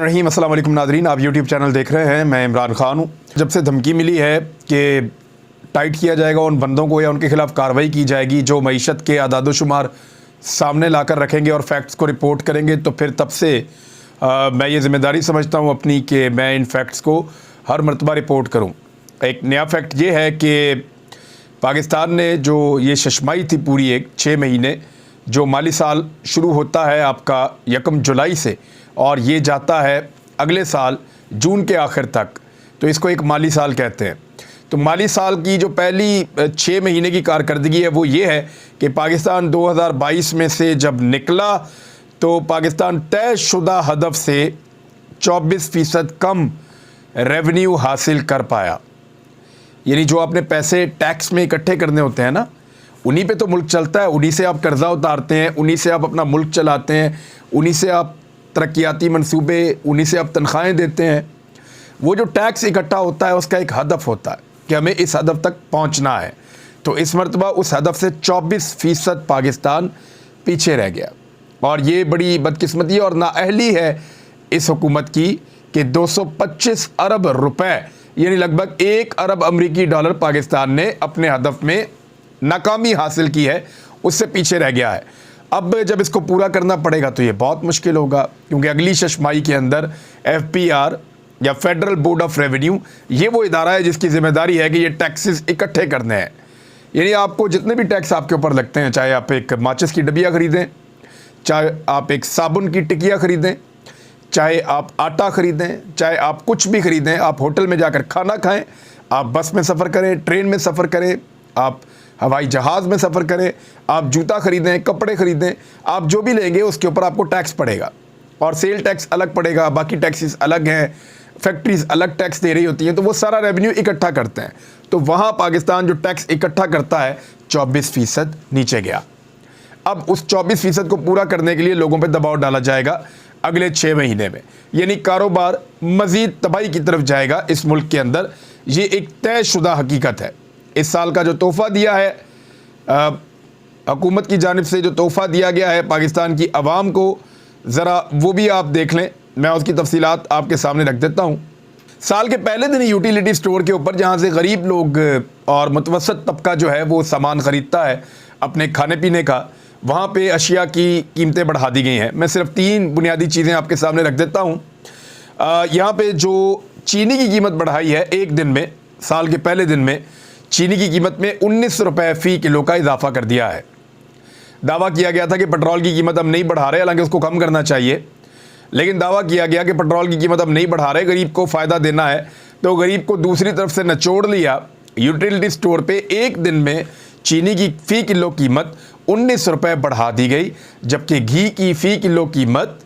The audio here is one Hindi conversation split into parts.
रहीम अस्सलाम वालेकुम नाज़रीन, आप यूट्यूब चैनल देख रहे हैं। मैं इमरान ख़ान हूँ। जब से धमकी मिली है कि टाइट किया जाएगा उन बंदों को या उनके ख़िलाफ़ कार्रवाई की जाएगी जो मईशत के आदाद-ओ-शुमार सामने लाकर रखेंगे और फैक्ट्स को रिपोर्ट करेंगे, तो फिर तब से मैं ये ज़िम्मेदारी समझता हूँ अपनी कि मैं इन फैक्ट्स को हर मरतबा रिपोर्ट करूँ। एक नया फैक्ट ये है कि पाकिस्तान ने जो ये शशमाई थी पूरी एक 6 महीने, जो माली साल शुरू होता है आपका 1 जुलाई से और ये जाता है अगले साल जून के आखिर तक, तो इसको एक माली साल कहते हैं। तो माली साल की जो पहली 6 महीने की कारकर्दगी है वो ये है कि पाकिस्तान 2022 में से जब निकला तो पाकिस्तान तयशुदा हदफ से 24% कम रेवेन्यू हासिल कर पाया। यानी जो आपने पैसे टैक्स में इकट्ठे करने होते हैं ना, उन्हीं पे तो मुल्क चलता है, उन्हीं से आप कर्ज़ा उतारते हैं, उन्हीं से आप अपना मुल्क चलाते हैं, उन्हीं से आप तरक्याती मंसूबे, उन्हीं से आप तनख्वाहें देते हैं। वो जो टैक्स इकट्ठा होता है उसका एक हदफ होता है कि हमें इस हदफ तक पहुंचना है। तो इस मरतबा उस हदफ से 24% पाकिस्तान पीछे रह गया और ये बड़ी बदकिस्मती और नाअहली है इस हुकूमत की कि 225 अरब रुपए यानी लगभग 1 अरब अमरीकी डॉलर पाकिस्तान ने अपने हदफ में नाकामी हासिल की है, उससे पीछे रह गया है। अब जब इसको पूरा करना पड़ेगा तो ये बहुत मुश्किल होगा, क्योंकि अगली शशमाई के अंदर FBR या फेडरल बोर्ड ऑफ रेवेन्यू, ये वो इदारा है जिसकी ज़िम्मेदारी है कि ये टैक्सेस इकट्ठे करने हैं। यानी आपको जितने भी टैक्स आपके ऊपर लगते हैं, चाहे आप एक माचिस की डबिया ख़रीदें, चाहे आप एक साबुन की टिकिया ख़रीदें, चाहे आप आटा ख़रीदें, चाहे आप कुछ भी ख़रीदें, आप होटल में जाकर खाना खाएँ, आप बस में सफ़र करें, ट्रेन में सफ़र करें, आप हवाई जहाज़ में सफ़र करें, आप जूता ख़रीदें, कपड़े ख़रीदें, आप जो भी लेंगे उसके ऊपर आपको टैक्स पड़ेगा और सेल टैक्स अलग पड़ेगा, बाकी टैक्सेस अलग हैं, फैक्ट्रीज़ अलग टैक्स दे रही होती हैं, तो वो सारा रेवेन्यू इकट्ठा करते हैं। तो वहाँ पाकिस्तान जो टैक्स इकट्ठा करता है 24% नीचे गया। अब उस 24% को पूरा करने के लिए लोगों पर दबाव डाला जाएगा अगले 6 महीने में, यानी कारोबार मज़ीद तबाही की तरफ जाएगा इस मुल्क के अंदर। ये एक तयशुदा हकीकत है। इस साल का जो तोहफ़ा दिया है हुकूमत की जानिब से, जो तोहफ़ा दिया गया है पाकिस्तान की आवाम को, ज़रा वो भी आप देख लें। मैं उसकी तफसीलात आपके सामने रख देता हूँ। साल के पहले दिन यूटिलिटी स्टोर के ऊपर, जहाँ से गरीब लोग और मुतवसत तबका जो है वो सामान ख़रीदता है अपने खाने पीने का, वहाँ पे अशिया की कीमतें बढ़ा दी गई हैं। मैं सिर्फ 3 बुनियादी चीज़ें आपके सामने रख देता हूँ। यहाँ पे जो चीनी की कीमत बढ़ाई है एक दिन में, साल के पहले दिन में चीनी की कीमत में 19 रुपये फ़ी किलो का इजाफा कर दिया है। दावा किया गया था कि पेट्रोल की कीमत हम नहीं बढ़ा रहे, हालांकि उसको कम करना चाहिए, लेकिन दावा किया गया कि पेट्रोल की कीमत हम नहीं बढ़ा रहे, गरीब को फ़ायदा देना है, तो गरीब को दूसरी तरफ से नचोड़ लिया। यूटिलिटी स्टोर पे एक दिन में चीनी की फ़ी किलो कीमत 19 रुपये बढ़ा दी गई, जबकि घी की फ़ी किलो कीमत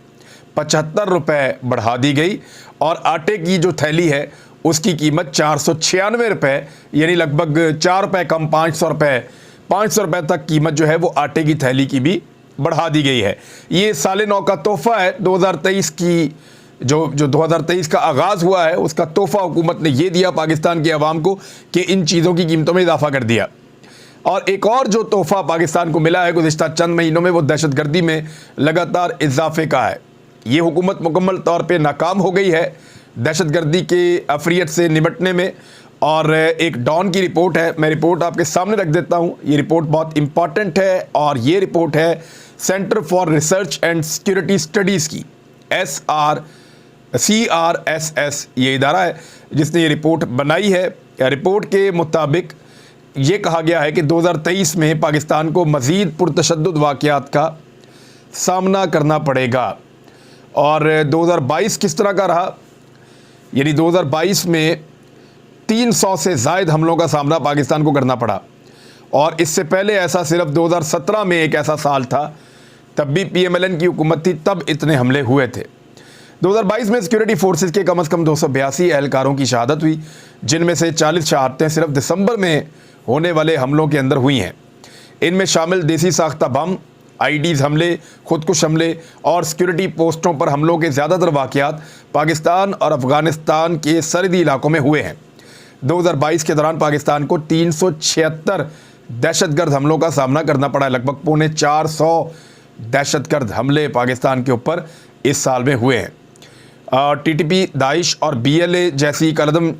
75 रुपये बढ़ा दी गई और आटे की जो थैली है उसकी कीमत 496 रुपये, यानी लगभग 4 रुपये कम, 500 रुपये तक कीमत जो है वो आटे की थैली की भी बढ़ा दी गई है। ये साले नौ का तोहफ़ा है 2023 की, जो 2023 का आगाज़ हुआ है उसका तोहफ़ा हुकूमत ने ये दिया पाकिस्तान की आवाम को कि इन चीज़ों की कीमतों में इजाफा कर दिया। और एक और जो तोहफ़ा पाकिस्तान को मिला है गुज़िश्ता चंद महीनों में, वो दहशतगर्दी में लगातार इजाफे का है। ये हुकूमत मुकम्मल तौर पर नाकाम हो गई है दहशतगर्दी के अफरियत से निपटने में। और एक डॉन की रिपोर्ट है, मैं रिपोर्ट आपके सामने रख देता हूँ। ये रिपोर्ट बहुत इंपॉर्टेंट है और ये रिपोर्ट है centre for research and security studies की, CRSS ये इदारा है जिसने ये रिपोर्ट बनाई है। रिपोर्ट के मुताबिक ये कहा गया है कि 2023 में पाकिस्तान को मज़ीद पुरतशद्दुद वाक़यात का सामना करना पड़ेगा। और 2022 किस तरह का रहा, यानी 2022 में 300 से ज़ायद हमलों का सामना पाकिस्तान को करना पड़ा। और इससे पहले ऐसा सिर्फ 2017 में एक ऐसा साल था, तब भी PMLN की हुकूमत थी, तब इतने हमले हुए थे। 2022 में सिक्योरिटी फोर्सेस के कम अज़ कम 282 एहलकारों की शहादत हुई, जिनमें से 40 शहादतें सिर्फ दिसंबर में होने वाले हमलों के अंदर हुई हैं। इनमें शामिल देसी साख्ता बम, IDs हमले, खुदकुश हमले और सिक्योरिटी पोस्टों पर हमलों के ज़्यादातर वाक़यात पाकिस्तान और अफ़गानिस्तान के सरहदी इलाकों में हुए हैं। 2022 के दौरान पाकिस्तान को 376 दहशतगर्द हमलों का सामना करना पड़ा है। लगभग 450 दहशतगर्द हमले पाकिस्तान के ऊपर इस साल में हुए हैं। टीटीपी, दाइश और बीएलए जैसी कलदम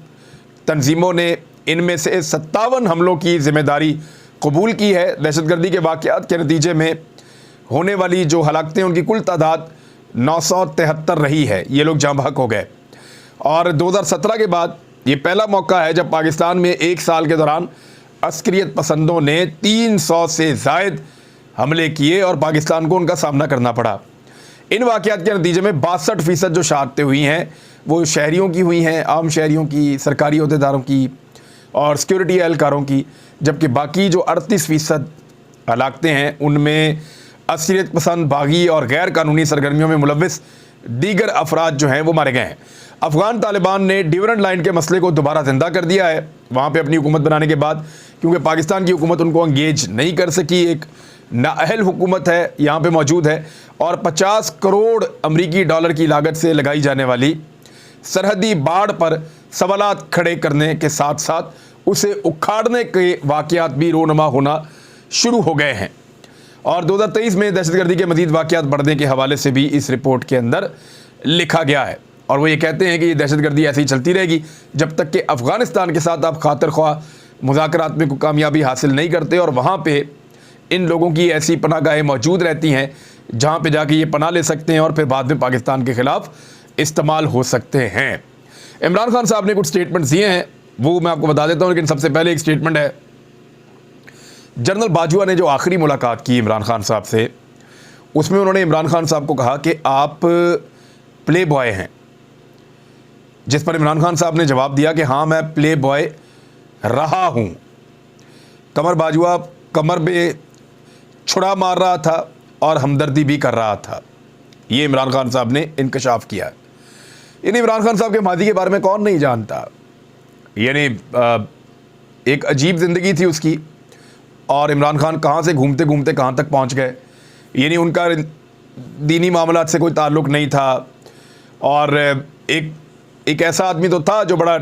तंजीमों ने इनमें से 57 हमलों की जिम्मेदारी कबूल की है। दहशतगर्दी के वाक़यात के नतीजे में होने वाली जो हलाकतें, उनकी कुल तादाद 973 रही है। ये लोग जाँ बहक हो गए। और 2017 के बाद ये पहला मौका है जब पाकिस्तान में एक साल के दौरान अस्करियत पसंदों ने 300 से ज़ायद हमले किए और पाकिस्तान को उनका सामना करना पड़ा। इन वाक़यात के नतीजे में 62% जो शहादतें हुई हैं वो शहरियों की हुई हैं, आम शहरियों की, सरकारी अहदेदारों की और सिक्योरिटी एहलकारों की, जबकि बाकी जो 38% हलाकतें हैं उनमें अस्करियत पसंद, बागी और गैर कानूनी सरगर्मियों में मुलव्विस दीगर अफराद जो हैं वो मारे गए हैं। अफ़गान तालिबान ने डिविडेंड लाइन के मसले को दोबारा ज़िंदा कर दिया है वहाँ पे अपनी हुकूमत बनाने के बाद, क्योंकि पाकिस्तान की हुकूमत उनको एंगेज नहीं कर सकी। एक नाअहल हुकूमत है यहाँ पे मौजूद है और 50 करोड़ अमरीकी डॉलर की लागत से लगाई जाने वाली सरहदी बाढ़ पर सवालात खड़े करने के साथ साथ उसे उखाड़ने के वाक़यात भी रोनमा होना शुरू हो गए हैं। और 2023 में दहशतगर्दी के मज़ीद वाक़यात बढ़ने के हवाले से भी इस रिपोर्ट के अंदर लिखा गया है और वो ये कहते हैं कि ये दहशतगर्दी ऐसी ही चलती रहेगी जब तक कि अफ़गानिस्तान के साथ आप खातिर ख्वाह मुज़ाकरात में कोई कामयाबी हासिल नहीं करते और वहाँ पे इन लोगों की ऐसी पनाहगाहें मौजूद रहती हैं जहाँ पे जाके ये पनाह ले सकते हैं और फिर बाद में पाकिस्तान के ख़िलाफ़ इस्तेमाल हो सकते हैं। इमरान खान साहब ने कुछ स्टेटमेंट्स दिए हैं, वो मैं आपको बता देता हूँ, लेकिन सबसे पहले एक स्टेटमेंट है जनरल बाजवा ने जो आखिरी मुलाकात की इमरान खान साहब से, उसमें उन्होंने इमरान खान साहब को कहा कि आप प्ले बॉय हैं, जिस पर इमरान खान साहब ने जवाब दिया कि हाँ मैं प्ले बॉय रहा हूँ। कमर बाजवा कमर में छुड़ा मार रहा था और हमदर्दी भी कर रहा था, ये इमरान खान साहब ने इंकशाफ किया। यानी इमरान खान साहब के मादी के बारे में कौन नहीं जानता। यानी एक अजीब ज़िंदगी थी उसकी और इमरान खान कहाँ से घूमते घूमते कहाँ तक पहुँच गए। यानी उनका दीनी मामलात से कोई ताल्लुक़ नहीं था और एक ऐसा आदमी तो था जो बड़ा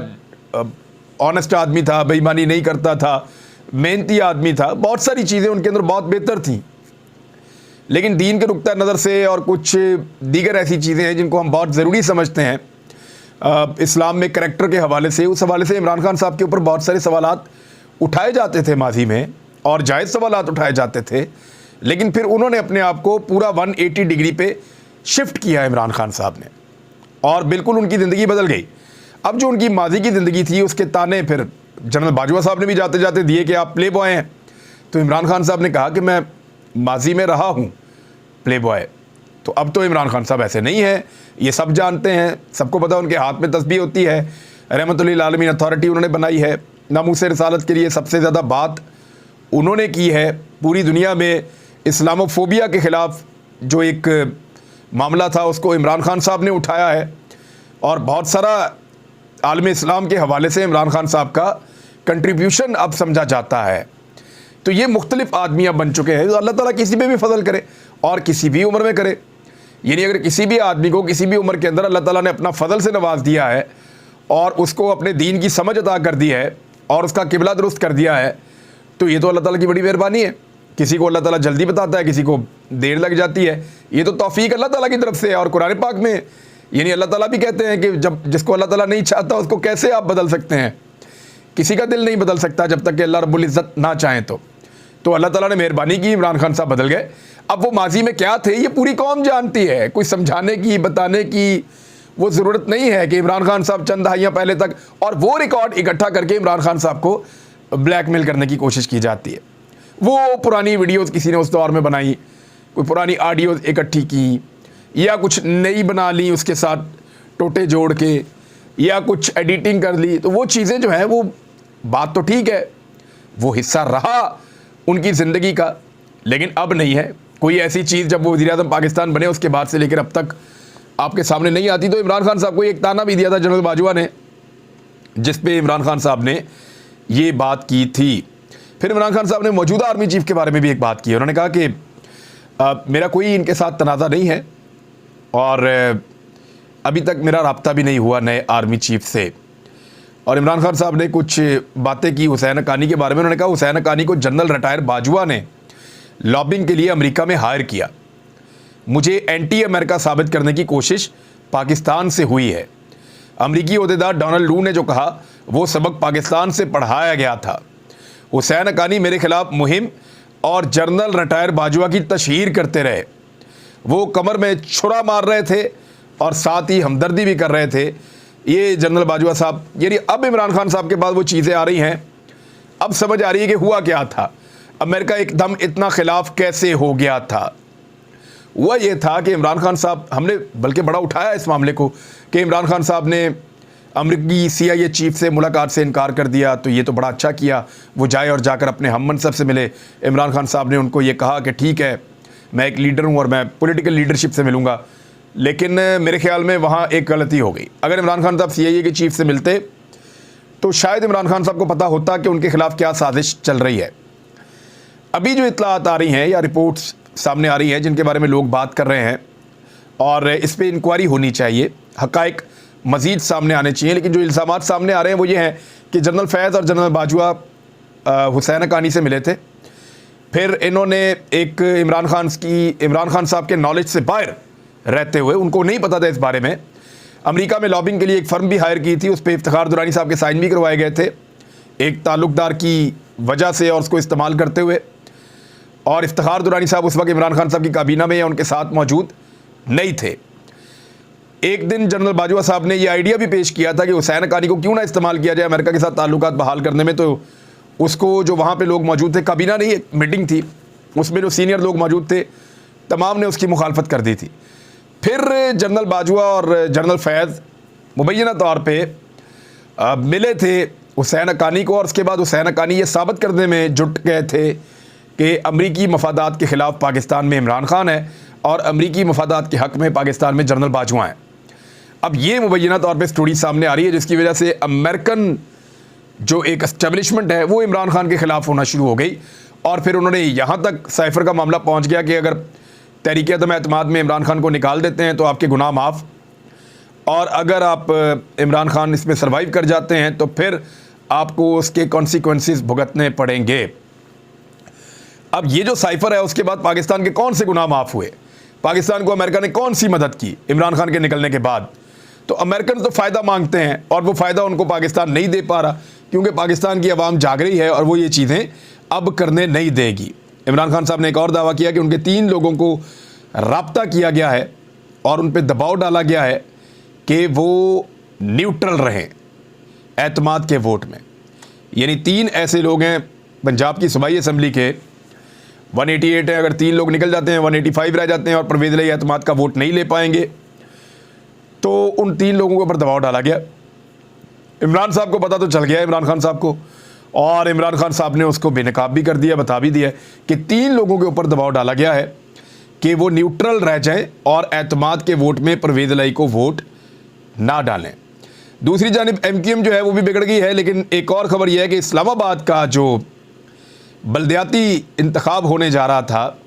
ऑनेस्ट आदमी था, बेईमानी नहीं करता था, मेहनती आदमी था, बहुत सारी चीज़ें उनके अंदर बहुत बेहतर थीं। लेकिन दीन के नुक्ता नज़र से और कुछ दीगर ऐसी चीज़ें हैं जिनको हम बहुत ज़रूरी समझते हैं इस्लाम में करैक्टर के हवाले से, उस हवाले से इमरान खान साहब के ऊपर बहुत सारे सवालात उठाए जाते थे माजी में और जायज़ सवालात उठाए जाते थे। लेकिन फिर उन्होंने अपने आप को पूरा 180 डिग्री पे शिफ्ट किया इमरान खान साहब ने और बिल्कुल उनकी ज़िंदगी बदल गई। अब जो उनकी माजी की ज़िंदगी थी उसके ताने फिर जनरल बाजवा साहब ने भी जाते जाते दिए कि आप प्ले बॉय हैं। तो इमरान खान साहब ने कहा कि मैं माजी में रहा हूँ प्ले बॉय। तो अब तो इमरान खान साहब ऐसे नहीं है, ये सब जानते हैं, सबको पता उनके हाथ में तस्बीह होती है। रहमतुल्लिल आलमीन अथॉरिटी उन्होंने बनाई है, नामूस रिसालत के लिए सबसे ज़्यादा बात उन्होंने की है। पूरी दुनिया में इस्लामोफोबिया के ख़िलाफ़ जो एक मामला था उसको इमरान खान साहब ने उठाया है और बहुत सारा आलम इस्लाम के हवाले से इमरान खान साहब का कंट्रीब्यूशन अब समझा जाता है। तो ये मुख्तलिफ आदमी अब बन चुके हैं। तो अल्लाह ताला किसी पे भी फजल करे और किसी भी उम्र में करे। यानी अगर किसी भी आदमी को किसी भी उम्र के अंदर अल्लाह ताला ने अपना फजल से नवाज दिया है और उसको अपने दीन की समझ अता कर दी है और उसका किबला दुरुस्त कर दिया है, तो ये तो अल्लाह ताला की बड़ी मेहरबानी है। किसी को अल्लाह ताला जल्दी बताता है, किसी को देर लग जाती है, ये तो तौफीक अल्लाह ताला की तरफ से है। और कुरान पाक में यानी अल्लाह ताला भी कहते हैं कि जब जिसको अल्लाह ताला नहीं चाहता उसको कैसे आप बदल सकते हैं। किसी का दिल नहीं बदल सकता जब तक कि अल्लाह रब्बुल इज़्ज़त ना चाहें। तो अल्लाह ताला ने मेहरबानी की, इमरान खान साहब बदल गए। अब वो माजी में क्या थे ये पूरी कौम जानती है, कोई समझाने की बताने की वो ज़रूरत नहीं है कि इमरान खान साहब चंद दहाइयाँ पहले तक, और वो रिकॉर्ड इकट्ठा करके इमरान खान साहब को ब्लैकमेल करने की कोशिश की जाती है। वो पुरानी वीडियोस किसी ने उस दौर में बनाई, कोई पुरानी ऑडियोज इकट्ठी की या कुछ नई बना ली उसके साथ टोटे जोड़ के या कुछ एडिटिंग कर ली, तो वो चीज़ें जो हैं वो बात तो ठीक है, वो हिस्सा रहा उनकी ज़िंदगी का, लेकिन अब नहीं है कोई ऐसी चीज़। जब वो वज़ीर-ए-आज़म पाकिस्तान बने उसके बाद से लेकर अब तक आपके सामने नहीं आती। तो इमरान खान साहब को एक ताना भी दिया था जनरल बाजवा ने, जिस पे इमरान खान साहब ने ये बात की थी। फिर इमरान खान साहब ने मौजूदा आर्मी चीफ के बारे में भी एक बात की। उन्होंने कहा कि मेरा कोई इनके साथ तनाज़ा नहीं है और अभी तक मेरा राब्ता भी नहीं हुआ नए आर्मी चीफ से। और इमरान खान साहब ने कुछ बातें की हुसैन हक्कानी के बारे में। उन्होंने कहा हुसैन हक्कानी को जनरल रिटायर बाजवा ने लॉबिंग के लिए अमेरिका में हायर किया। मुझे एंटी अमेरिका साबित करने की कोशिश पाकिस्तान से हुई है। अमरीकी ओहदेदार डोनाल्ड लू ने जो कहा वो सबक पाकिस्तान से पढ़ाया गया था। हुसैन हक्कानी मेरे खिलाफ मुहिम और जनरल रिटायर बाजवा की तशहीर करते रहे। वो कमर में छुरा मार रहे थे और साथ ही हमदर्दी भी कर रहे थे। ये जनरल बाजवा साहब, यानी अब इमरान खान साहब के बाद वो चीज़ें आ रही हैं, अब समझ आ रही है कि हुआ क्या था, अमेरिका एकदम इतना खिलाफ कैसे हो गया था। हुआ ये था कि इमरान खान साहब, हमने बल्कि बड़ा उठाया इस मामले को कि इमरान खान साहब ने अमरीकी CIA चीफ से मुलाकात से इनकार कर दिया, तो ये तो बड़ा अच्छा किया, वो जाए और जाकर अपने हम मनसब से मिले। इमरान खान साहब ने उनको ये कहा कि ठीक है, मैं एक लीडर हूँ और मैं पॉलिटिकल लीडरशिप से मिलूँगा। लेकिन मेरे ख्याल में वहाँ एक गलती हो गई। अगर इमरान खान साहब CIA के चीफ से मिलते तो शायद इमरान खान साहब को पता होता कि उनके खिलाफ क्या साजिश चल रही है। अभी जो इत्तलात आ रही हैं या रिपोर्ट्स सामने आ रही हैं जिनके बारे में लोग बात कर रहे हैं और इस पर इंक्वायरी होनी चाहिए, हक़ाइक़ मज़ीद सामने आने चाहिए, लेकिन जो इल्ज़ामात सामने आ रहे हैं वो ये हैं कि जनरल फैज़ और जनरल बाजवा हुसैन हक्कानी से मिले थे, फिर इन्होंने एक इमरान खान साहब के नॉलेज से बाहर रहते हुए, उनको नहीं पता था इस बारे में, अमेरिका में लॉबिंग के लिए एक फ़र्म भी हायर की थी, उस पर इफ्तिखार दुरानी साहब के साइन भी करवाए गए थे एक ताल्लुक़दार की वजह से और उसको इस्तेमाल करते हुए। और इफ्तिखार दुरानी साहब उस वक्त इमरान खान साहब की काबीना में या उनके साथ मौजूद नहीं थे। एक दिन जनरल बाजवा साहब ने यह आइडिया भी पेश किया था कि हुसैन हक्कानी को क्यों ना इस्तेमाल किया जाए अमेरिका के साथ ताल्लुकात बहाल करने में। तो उसको, जो वहाँ पे लोग मौजूद थे, काबीना नहीं, एक मीटिंग थी, उसमें जो सीनियर लोग मौजूद थे तमाम ने उसकी मुखालफत कर दी थी। फिर जनरल बाजवा और जनरल फैज़ मुबैना तौर पर मिले थे हुसैन हक्कानी को, और उसके बाद हुसैन हक्कानी ये साबित करने में जुट गए थे कि अमरीकी मफादात के ख़िलाफ़ पाकिस्तान में इमरान खान है और अमरीकी मफादात के हक़ में पाकिस्तान में जनरल बाजवा हैं। अब ये मुबैना तौर पे स्टोरी सामने आ रही है जिसकी वजह से अमेरिकन जो एक एस्टेब्लिशमेंट है वो इमरान खान के ख़िलाफ़ होना शुरू हो गई, और फिर उन्होंने यहाँ तक साइफ़र का मामला पहुँच गया कि अगर तहरीक अदम एतमाद में इमरान खान को निकाल देते हैं तो आपके गुनाह माफ़, और अगर आप इमरान खान इसमें सर्वाइव कर जाते हैं तो फिर आपको उसके कॉन्सिक्वेंसेस भुगतने पड़ेंगे। अब ये जो साइफ़र है, उसके बाद पाकिस्तान के कौन से गुनाह माफ़ हुए, पाकिस्तान को अमेरिका ने कौन सी मदद की इमरान खान के निकलने के बाद। तो अमेरिकन तो फ़ायदा मांगते हैं और वो फ़ायदा उनको पाकिस्तान नहीं दे पा रहा, क्योंकि पाकिस्तान की आवाम जाग रही है और वो ये चीज़ें अब करने नहीं देगी। इमरान खान साहब ने एक और दावा किया कि उनके 3 लोगों को राब्ता किया गया है और उन पर दबाव डाला गया है कि वो न्यूट्रल रहें एतमाद के वोट में। यानी 3 ऐसे लोग हैं पंजाब की सूबाई असम्बली के, 188 है, अगर 3 लोग निकल जाते हैं 185 रह जाते हैं और परवेज़ इलाही एतमाद का वोट नहीं ले पाएंगे, तो उन 3 लोगों के ऊपर दबाव डाला गया। इमरान साहब को पता तो चल गया इमरान खान साहब को, और इमरान खान साहब ने उसको बेनकाब भी कर दिया, बता भी दिया कि 3 लोगों के ऊपर दबाव डाला गया है कि वो न्यूट्रल रह जाएं और एतमाद के वोट में परवेज़ इलाही को वोट ना डालें। दूसरी जानिब MQM जो है वो भी बिगड़ गई है, लेकिन एक और ख़बर यह है कि इस्लामाबाद का जो बल्दियाती इंतखाब होने जा रहा था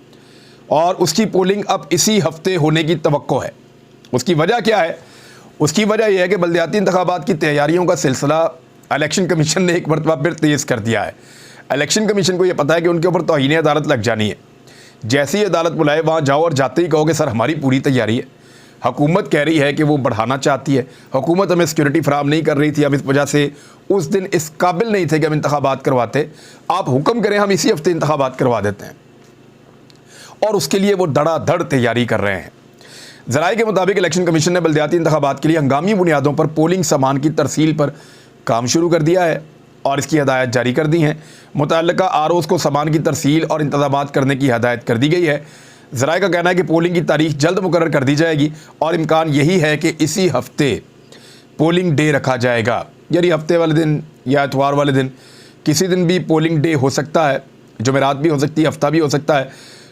और उसकी पोलिंग अब इसी हफ्ते होने की तवक्को है। उसकी वजह क्या है? उसकी वजह यह है कि बल्दियाती इंतखाबात की तैयारियों का सिलसिला इलेक्शन कमीशन ने एक मरतबा फिर तेज़ कर दिया है। इलेक्शन कमीशन को यह पता है कि उनके ऊपर तौहीन अदालत लग जानी है। जैसे ही अदालत बुलाए वहाँ जाओ और जाते ही कहो कि सर हमारी पूरी तैयारी है। हुकूमत कह रही है कि वो बढ़ाना चाहती है, हुकूमत हमें सिक्योरिटी फराहम नहीं कर रही थी, हम इस वजह से उस दिन इस काबिल नहीं थे कि हम इंतखाबात करवाते, आप हुक्म करें हम इसी हफ्ते इंतखाबात करवा देते हैं। और उसके लिए वो धड़ाधड़ तैयारी कर रहे हैं। ज़राए के मुताबिक इलेक्शन कमीशन ने बल्दियाती इंतखाबात के लिए हंगामी बुनियादों पर पोलिंग सामान की तरसील पर काम शुरू कर दिया है और इसकी हदायत जारी कर दी हैं। मुतल्लिका ROs को सामान की तरसील और इंतज़ामात करने की हदायत कर दी गई है। ज़राए का कहना है कि पोलिंग की तारीख जल्द मुकर्रर कर दी जाएगी और इम्कान यही है कि इसी हफ्ते पोलिंग डे रखा जाएगा, यानी हफ्ते वाले दिन या इतवार वाले दिन किसी दिन भी पोलिंग डे हो सकता है, जुमेरात भी हो सकती है, हफ्ता भी हो सकता है।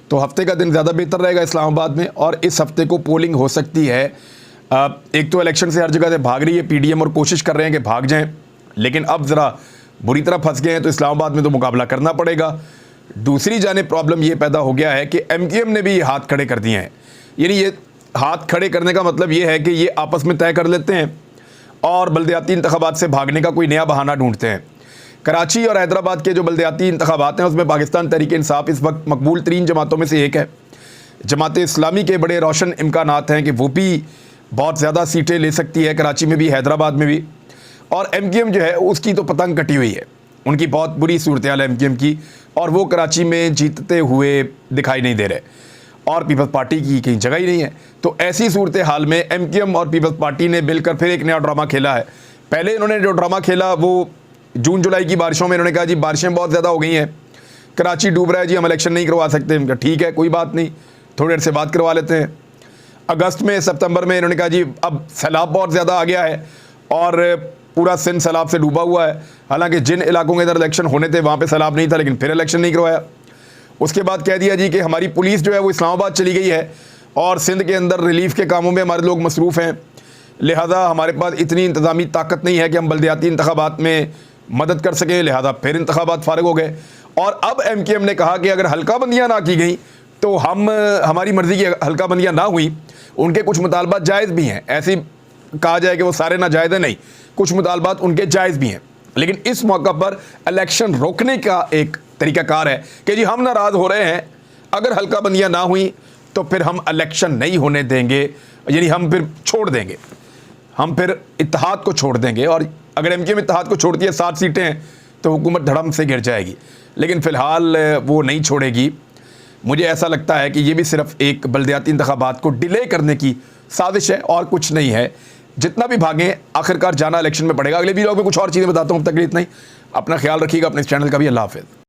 तो हफ्ते का दिन ज़्यादा बेहतर रहेगा इस्लामाबाद में, और इस हफ्ते को पोलिंग हो सकती है। एक तो इलेक्शन से हर जगह से भाग रही है PDM और कोशिश कर रहे हैं कि भाग जाएं, लेकिन अब ज़रा बुरी तरह फंस गए हैं तो इस्लामाबाद में तो मुकाबला करना पड़ेगा। दूसरी जानिब प्रॉब्लम ये पैदा हो गया है कि MQM ने भी हाथ खड़े कर दिए हैं। यानी ये हाथ खड़े करने का मतलब ये है कि ये आपस में तय कर लेते हैं और बल्दियाती इंतखाबात से भागने का कोई नया बहाना ढूंढते हैं। कराची और हैदराबाद के जो बल्दियाती इंतखाबात हैं उसमें पाकिस्तान तहरीक इंसाफ इस वक्त मकबूल तरीन जमातों में से एक है। जमात इस्लामी के बड़े रोशन इम्कानात हैं कि वो भी बहुत ज़्यादा सीटें ले सकती है, कराची में भी, हैदराबाद में भी। और MQM जो है उसकी तो पतंग कटी हुई है, उनकी बहुत बुरी सूरत हाल है MQM की, और वो कराची में जीतते हुए दिखाई नहीं दे रहे, और पीपल्स पार्टी की कहीं जगह ही नहीं है। तो ऐसी सूरत हाल में MQM और पीपल्स पार्टी ने मिलकर फिर एक नया ड्रामा खेला है। पहले इन्होंने जो ड्रामा खेला वो जून जुलाई की बारिशों में, इन्होंने कहा जी बारिशें बहुत ज़्यादा हो गई हैं, कराची डूब रहा है जी, हम इलेक्शन नहीं करवा सकते। ठीक है, कोई बात नहीं, थोड़ी देर से बात करवा लेते हैं। अगस्त में, सितंबर में इन्होंने कहा जी अब सैलाब बहुत ज़्यादा आ गया है और पूरा सिंध सैलाब से डूबा हुआ है। हालांकि जिन इलाकों के अंदर इलेक्शन होने थे वहाँ पे सैलाब नहीं था, लेकिन फिर इलेक्शन नहीं करवाया। उसके बाद कह दिया जी कि हमारी पुलिस जो है वो इस्लामाबाद चली गई है और सिंध के अंदर रिलीफ के कामों में हमारे लोग मसरूफ़ हैं, लिहाजा हमारे पास इतनी इंतज़ामी ताकत नहीं है कि हम बल्दियाती इंतखाबात में मदद कर सकें, लिहाजा फिर इंतखाबात फारिग हो गए। और अब MQM ने कहा कि अगर हल्का बंदियाँ ना की गई तो हमारी मर्ज़ी की हल्का बंदियाँ ना हुई, उनके कुछ मुतालबात जायज़ भी हैं। ऐसी कहा जाए कि वो सारे नाजायज़ हैं, नहीं, कुछ मुतालबात उनके जायज़ भी हैं। लेकिन इस मौका पर इलेक्शन रोकने का एक तरीक़ाकार है कि जी हम नाराज़ हो रहे हैं, अगर हल्का बंदियाँ ना हुई तो फिर हम इलेक्शन नहीं होने देंगे, यानी हम फिर छोड़ देंगे, हम फिर इत्तेहाद को छोड़ देंगे। और अगर MQM इत्तेहाद को छोड़ती है, 7 सीटें हैं, तो हुकूमत धड़म से गिर जाएगी। लेकिन फ़िलहाल वो नहीं छोड़ेगी। मुझे ऐसा लगता है कि ये भी सिर्फ एक बल्दियाती इंतखाबात को डिले करने की साजिश है और कुछ नहीं है। जितना भी भागें आखिरकार जाना इलेक्शन में पड़ेगा। अगले वीडियो में कुछ और चीज़ें बताता हूँ, तक इतना ही। अपना ख्याल रखिएगा, अपने इस चैनल का भी। अल्लाह हाफ़िज़।